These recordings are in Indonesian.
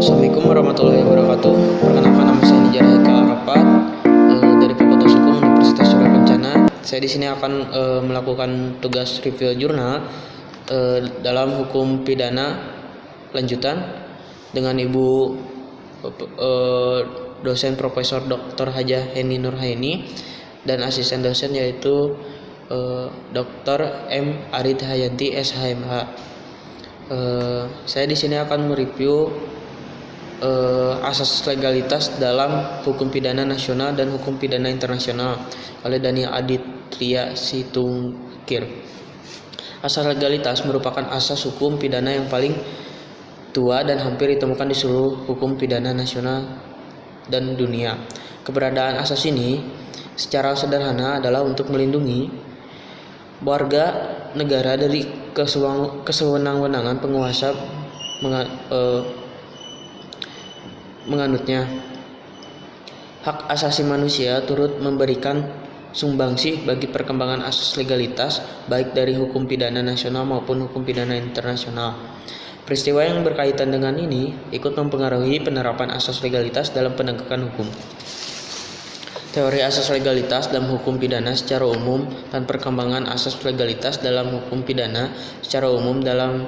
Assalamualaikum warahmatullahi wabarakatuh. Perkenalkan, nama saya Nijar Haikal Arapat dari Fakultas Hukum Universitas Surya Kencana. Saya di sini akan melakukan tugas review jurnal dalam hukum pidana lanjutan dengan Ibu dosen Profesor Dr. Hajah Heni Nurhaini dan asisten dosen yaitu Dr. M. Arid Hayanti SHMH. Saya di sini akan mereview asas legalitas dalam hukum pidana nasional dan hukum pidana internasional oleh Daniel Aditya Situngkir. Asas legalitas merupakan asas hukum pidana yang paling tua dan hampir ditemukan di seluruh hukum pidana nasional dan dunia. Keberadaan asas ini secara sederhana adalah untuk melindungi warga negara dari kesewenang-wenangan penguasa menganutnya. Hak asasi manusia turut memberikan sumbangsih bagi perkembangan asas legalitas baik dari hukum pidana nasional maupun hukum pidana internasional. Peristiwa yang berkaitan dengan ini ikut mempengaruhi penerapan asas legalitas dalam penegakan hukum. Teori asas legalitas dalam hukum pidana secara umum dan perkembangan asas legalitas dalam hukum pidana secara umum dalam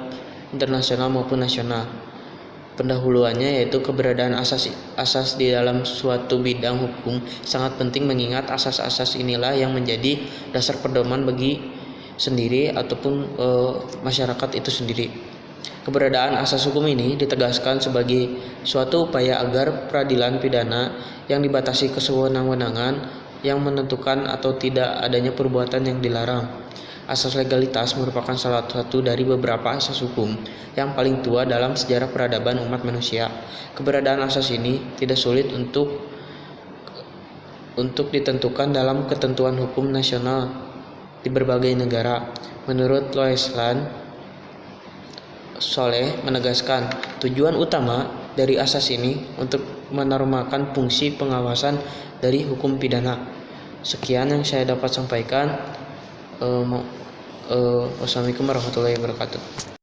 internasional maupun nasional. Pendahuluannya yaitu keberadaan asas di dalam suatu bidang hukum sangat penting mengingat asas-asas inilah yang menjadi dasar pedoman bagi sendiri ataupun masyarakat itu sendiri. Keberadaan asas hukum ini ditegaskan sebagai suatu upaya agar peradilan pidana yang dibatasi kesewenang-wenangan yang menentukan atau tidak adanya perbuatan yang dilarang. Asas legalitas merupakan salah satu dari beberapa asas hukum yang paling tua dalam sejarah peradaban umat manusia. Keberadaan asas ini tidak sulit untuk ditentukan dalam ketentuan hukum nasional di berbagai negara. Menurut Loesland Soleh menegaskan, tujuan utama dari asas ini untuk menormalkan fungsi pengawasan dari hukum pidana. Sekian yang saya dapat sampaikan. Wassalamualaikum warahmatullahi wabarakatuh.